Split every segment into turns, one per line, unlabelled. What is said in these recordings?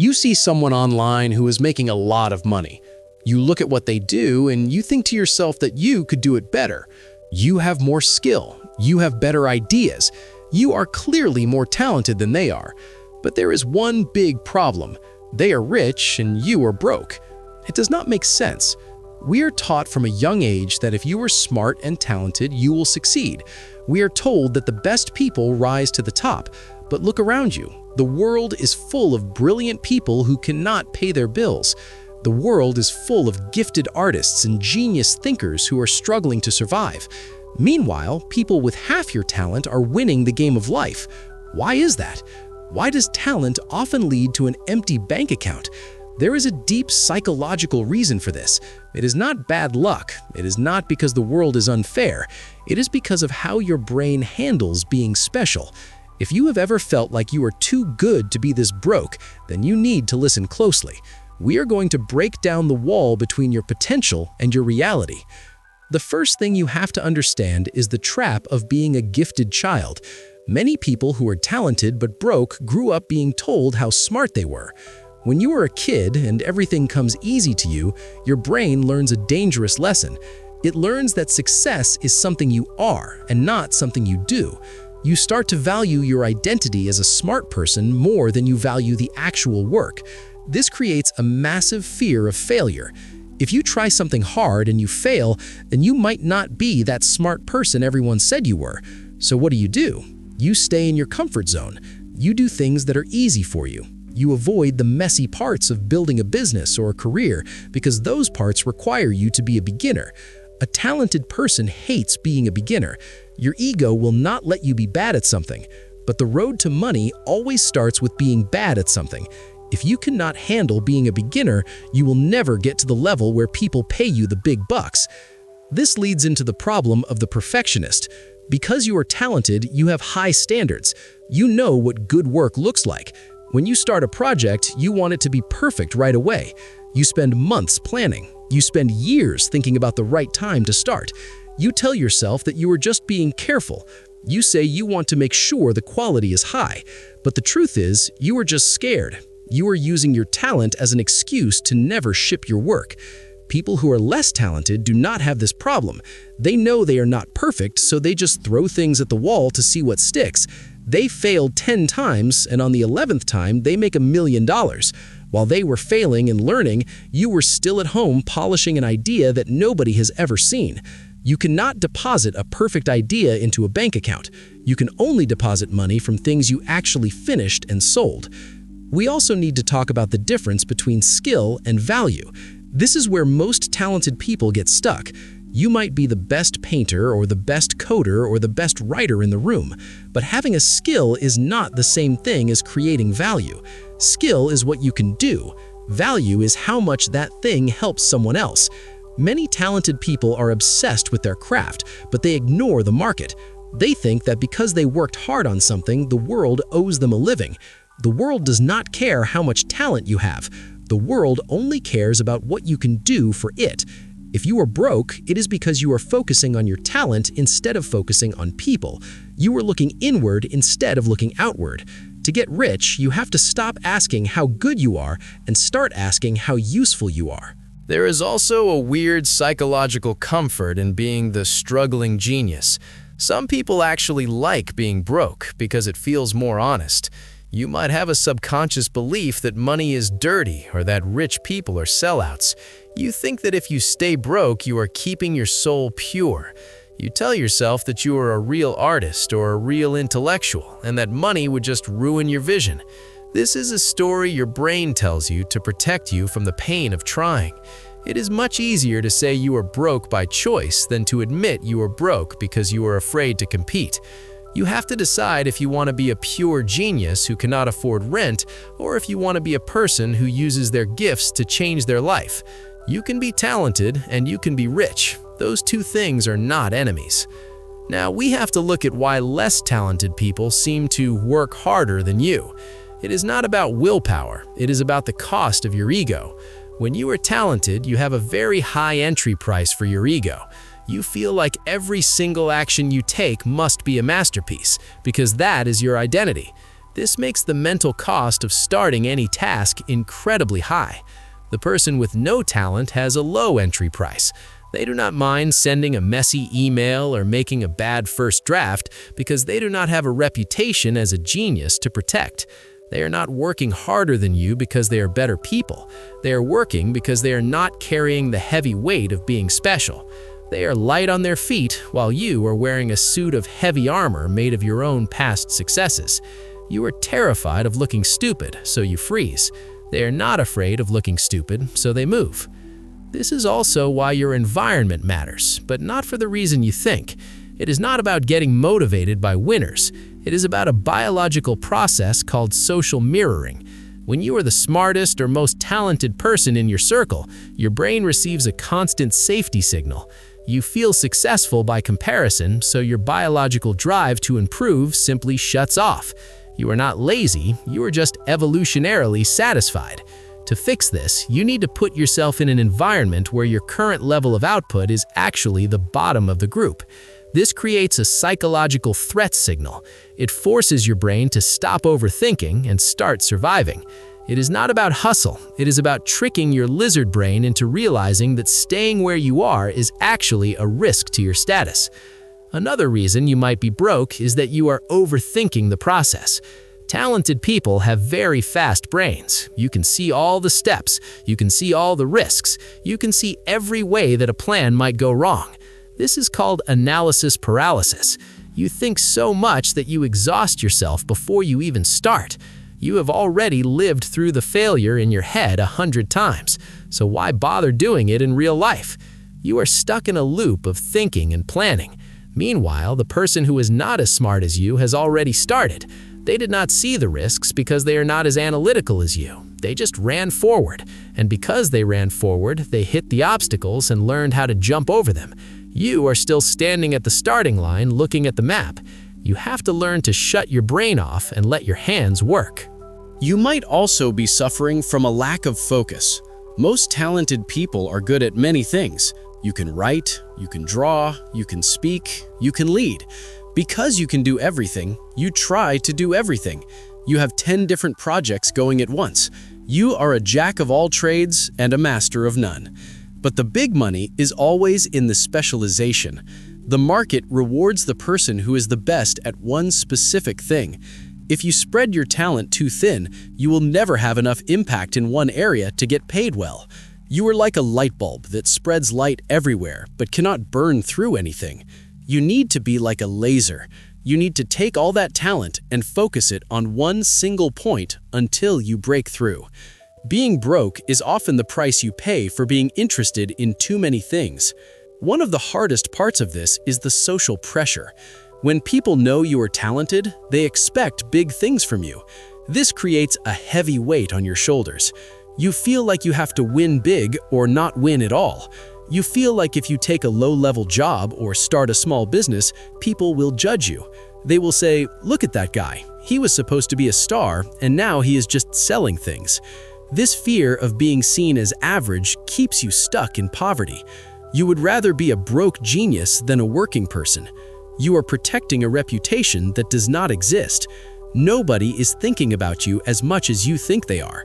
You see someone online who is making a lot of money. You look at what they do and you think to yourself that you could do it better. You have more skill. You have better ideas. You are clearly more talented than they are. But there is one big problem. They are rich and you are broke. It does not make sense. We are taught from a young age that if you are smart and talented, you will succeed. We are told that the best people rise to the top. But look around you. The world is full of brilliant people who cannot pay their bills. The world is full of gifted artists and genius thinkers who are struggling to survive. Meanwhile, people with half your talent are winning the game of life. Why is that? Why does talent often lead to an empty bank account? There is a deep psychological reason for this. It is not bad luck. It is not because the world is unfair. It is because of how your brain handles being special. If you have ever felt like you are too good to be this broke, then you need to listen closely. We are going to break down the wall between your potential and your reality. The first thing you have to understand is the trap of being a gifted child. Many people who are talented but broke grew up being told how smart they were. When you are a kid and everything comes easy to you, your brain learns a dangerous lesson. It learns that success is something you are and not something you do. You start to value your identity as a smart person more than you value the actual work. This creates a massive fear of failure. If you try something hard and you fail, then you might not be that smart person everyone said you were. So what do? You stay in your comfort zone. You do things that are easy for you. You avoid the messy parts of building a business or a career because those parts require you to be a beginner. A talented person hates being a beginner. Your ego will not let you be bad at something, but the road to money always starts with being bad at something. If you cannot handle being a beginner, you will never get to the level where people pay you the big bucks. This leads into the problem of the perfectionist. Because you are talented, you have high standards. You know what good work looks like. When you start a project, you want it to be perfect right away. You spend months planning. You spend years thinking about the right time to start. You tell yourself that you are just being careful. You say you want to make sure the quality is high. But the truth is, you are just scared. You are using your talent as an excuse to never ship your work. People who are less talented do not have this problem. They know they are not perfect, so they just throw things at the wall to see what sticks. They failed 10 times, and on the 11th time, they make $1 million. While they were failing and learning, you were still at home polishing an idea that nobody has ever seen. You cannot deposit a perfect idea into a bank account. You can only deposit money from things you actually finished and sold. We also need to talk about the difference between skill and value. This is where most talented people get stuck. You might be the best painter or the best coder or the best writer in the room, but having a skill is not the same thing as creating value. Skill is what you can do. Value is how much that thing helps someone else. Many talented people are obsessed with their craft, but they ignore the market. They think that because they worked hard on something, the world owes them a living. The world does not care how much talent you have. The world only cares about what you can do for it. If you are broke, it is because you are focusing on your talent instead of focusing on people. You are looking inward instead of looking outward. To get rich, you have to stop asking how good you are and start asking how useful you are.
There is also a weird psychological comfort in being the struggling genius. Some people actually like being broke because it feels more honest. You might have a subconscious belief that money is dirty or that rich people are sellouts. You think that if you stay broke, you are keeping your soul pure. You tell yourself that you are a real artist or a real intellectual and that money would just ruin your vision. This is a story your brain tells you to protect you from the pain of trying. It is much easier to say you are broke by choice than to admit you are broke because you are afraid to compete. You have to decide if you want to be a pure genius who cannot afford rent or if you want to be a person who uses their gifts to change their life. You can be talented and you can be rich. Those two things are not enemies. Now, we have to look at why less talented people seem to work harder than you. It is not about willpower. It is about the cost of your ego. When you are talented, you have a very high entry price for your ego. You feel like every single action you take must be a masterpiece, because that is your identity. This makes the mental cost of starting any task incredibly high. The person with no talent has a low entry price. They do not mind sending a messy email or making a bad first draft because they do not have a reputation as a genius to protect. They are not working harder than you because they are better people. They are working because they are not carrying the heavy weight of being special. They are light on their feet while you are wearing a suit of heavy armor made of your own past successes. You are terrified of looking stupid, so you freeze. They are not afraid of looking stupid, so they move. This is also why your environment matters, but not for the reason you think. It is not about getting motivated by winners. It is about a biological process called social mirroring. When you are the smartest or most talented person in your circle, your brain receives a constant safety signal. You feel successful by comparison, so your biological drive to improve simply shuts off. You are not lazy, you are just evolutionarily satisfied. To fix this, you need to put yourself in an environment where your current level of output is actually the bottom of the group. This creates a psychological threat signal. It forces your brain to stop overthinking and start surviving. It is not about hustle, it is about tricking your lizard brain into realizing that staying where you are is actually a risk to your status. Another reason you might be broke is that you are overthinking the process. Talented people have very fast brains. You can see all the steps, you can see all the risks, you can see every way that a plan might go wrong. This is called analysis paralysis. You think so much that you exhaust yourself before you even start. You have already lived through the failure in your head 100 times, so why bother doing it in real life? You are stuck in a loop of thinking and planning. Meanwhile, the person who is not as smart as you has already started. They did not see the risks because they are not as analytical as you. They just ran forward, and because they ran forward, they hit the obstacles and learned how to jump over them. You are still standing at the starting line looking at the map. You have to learn to shut your brain off and let your hands work.
You might also be suffering from a lack of focus. Most talented people are good at many things. You can write, you can draw, you can speak, you can lead. Because you can do everything, you try to do everything. You have 10 different projects going at once. You are a jack of all trades and a master of none. But the big money is always in the specialization. The market rewards the person who is the best at one specific thing. If you spread your talent too thin, you will never have enough impact in one area to get paid well. You are like a light bulb that spreads light everywhere but cannot burn through anything. You need to be like a laser. You need to take all that talent and focus it on one single point until you break through. Being broke is often the price you pay for being interested in too many things. One of the hardest parts of this is the social pressure. When people know you are talented, they expect big things from you. This creates a heavy weight on your shoulders. You feel like you have to win big or not win at all. You feel like if you take a low-level job or start a small business, people will judge you. They will say, "Look at that guy. He was supposed to be a star, and now he is just selling things." This fear of being seen as average keeps you stuck in poverty. You would rather be a broke genius than a working person. You are protecting a reputation that does not exist. Nobody is thinking about you as much as you think they are.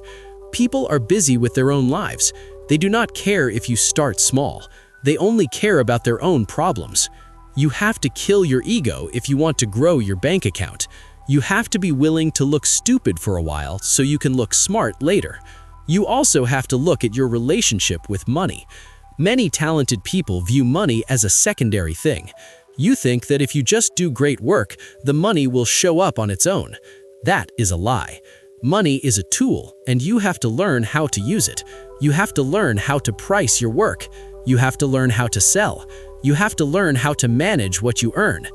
People are busy with their own lives. They do not care if you start small. They only care about their own problems. You have to kill your ego if you want to grow your bank account. You have to be willing to look stupid for a while so you can look smart later. You also have to look at your relationship with money. Many talented people view money as a secondary thing. You think that if you just do great work, the money will show up on its own. That is a lie. Money is a tool, and you have to learn how to use it. You have to learn how to price your work. You have to learn how to sell. You have to learn how to manage what you earn.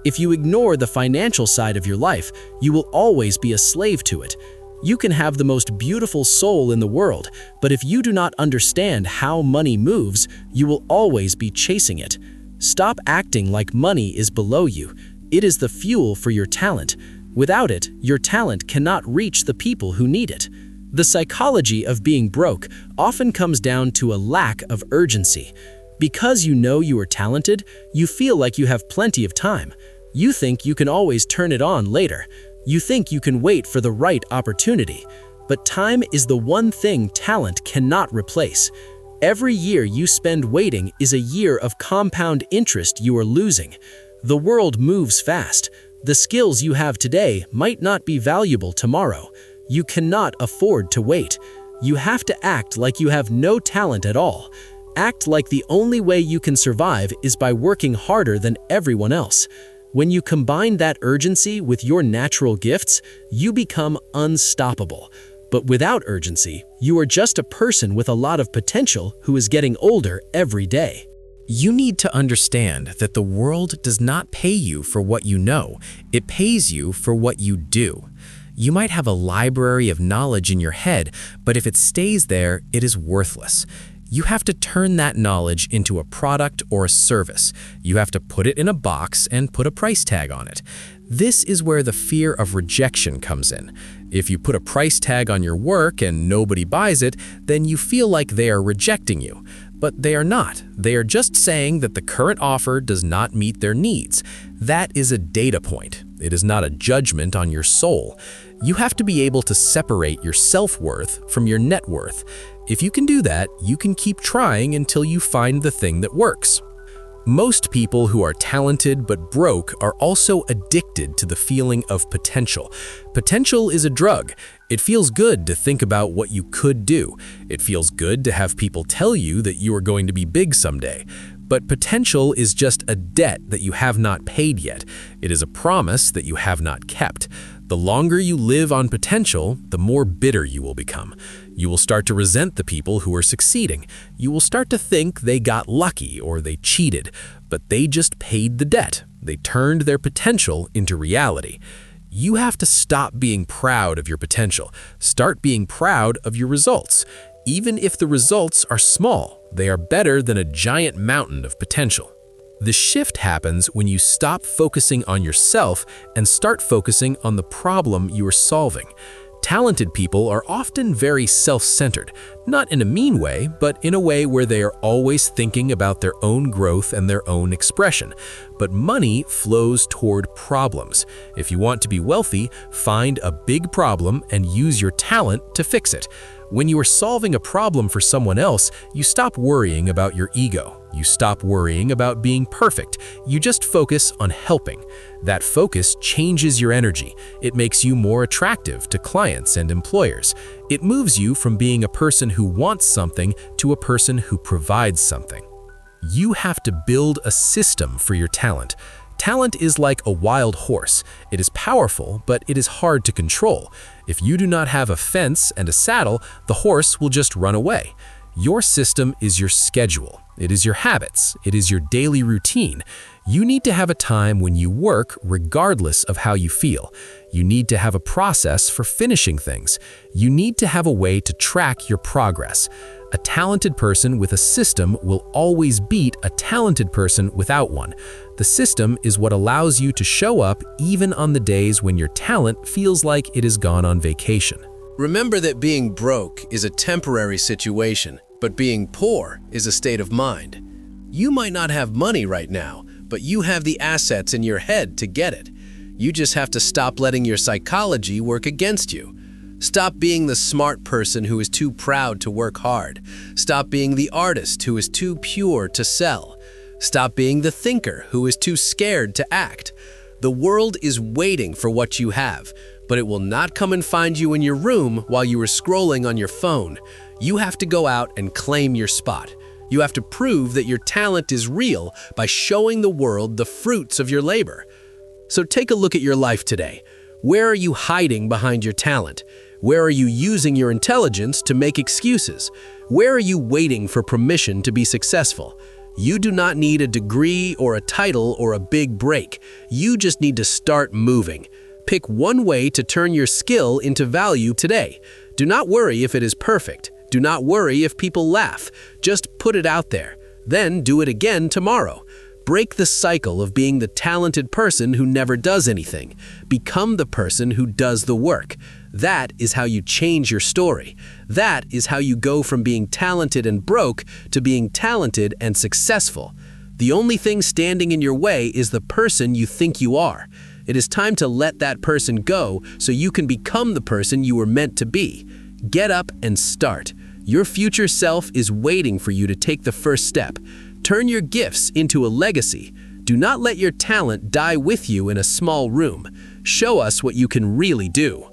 If you ignore the financial side of your life, you will always be a slave to it. You can have the most beautiful soul in the world, but if you do not understand how money moves, you will always be chasing it. Stop acting like money is below you. It is the fuel for your talent. Without it, your talent cannot reach the people who need it. The psychology of being broke often comes down to a lack of urgency. Because you know you are talented, you feel like you have plenty of time. You think you can always turn it on later.
You think you can wait for the right opportunity, but time is the one thing talent cannot replace. Every year you spend waiting is a year of compound interest you are losing. The world moves fast. The skills you have today might not be valuable tomorrow. You cannot afford to wait. You have to act like you have no talent at all. Act like the only way you can survive is by working harder than everyone else. When you combine that urgency with your natural gifts, you become unstoppable. But without urgency, you are just a person with a lot of potential who is getting older every day.
You need to understand that the world does not pay you for what you know, it pays you for what you do. You might have a library of knowledge in your head, but if it stays there, it is worthless. You have to turn that knowledge into a product or a service. You have to put it in a box and put a price tag on it. This is where the fear of rejection comes in. If you put a price tag on your work and nobody buys it, then you feel like they are rejecting you. But they are not. They are just saying that the current offer does not meet their needs. That is a data point. It is not a judgment on your soul. You have to be able to separate your self-worth from your net worth. If you can do that, you can keep trying until you find the thing that works. Most people who are talented but broke are also addicted to the feeling of potential. Potential is a drug. It feels good to think about what you could do. It feels good to have people tell you that you are going to be big someday. But potential is just a debt that you have not paid yet. It is a promise that you have not kept. The longer you live on potential, the more bitter you will become. You will start to resent the people who are succeeding. You will start to think they got lucky or they cheated, but they just paid the debt. They turned their potential into reality. You have to stop being proud of your potential. Start being proud of your results. Even if the results are small, they are better than a giant mountain of potential. The shift happens when you stop focusing on yourself and start focusing on the problem you are solving. Talented people are often very self-centered, not in a mean way, but in a way where they are always thinking about their own growth and their own expression. But money flows toward problems. If you want to be wealthy, find a big problem and use your talent to fix it. When you are solving a problem for someone else, you stop worrying about your ego. You stop worrying about being perfect. You just focus on helping. That focus changes your energy. It makes you more attractive to clients and employers. It moves you from being a person who wants something to a person who provides something. You have to build a system for your talent. Talent is like a wild horse. It is powerful, but it is hard to control. If you do not have a fence and a saddle, the horse will just run away. Your system is your schedule. It is your habits. It is your daily routine. You need to have a time when you work regardless of how you feel. You need to have a process for finishing things. You need to have a way to track your progress. A talented person with a system will always beat a talented person without one. The system is what allows you to show up even on the days when your talent feels like it has gone on vacation.
Remember that being broke is a temporary situation, but being poor is a state of mind. You might not have money right now, but you have the assets in your head to get it. You just have to stop letting your psychology work against you. Stop being the smart person who is too proud to work hard. Stop being the artist who is too pure to sell. Stop being the thinker who is too scared to act. The world is waiting for what you have, but it will not come and find you in your room while you are scrolling on your phone. You have to go out and claim your spot. You have to prove that your talent is real by showing the world the fruits of your labor. So take a look at your life today. Where are you hiding behind your talent? Where are you using your intelligence to make excuses? Where are you waiting for permission to be successful? You do not need a degree or a title or a big break. You just need to start moving. Pick one way to turn your skill into value today. Do not worry if it is perfect. Do not worry if people laugh. Just put it out there. Then do it again tomorrow. Break the cycle of being the talented person who never does anything. Become the person who does the work. That is how you change your story. That is how you go from being talented and broke to being talented and successful. The only thing standing in your way is the person you think you are. It is time to let that person go so you can become the person you were meant to be. Get up and start. Your future self is waiting for you to take the first step. Turn your gifts into a legacy. Do not let your talent die with you in a small room. Show us what you can really do.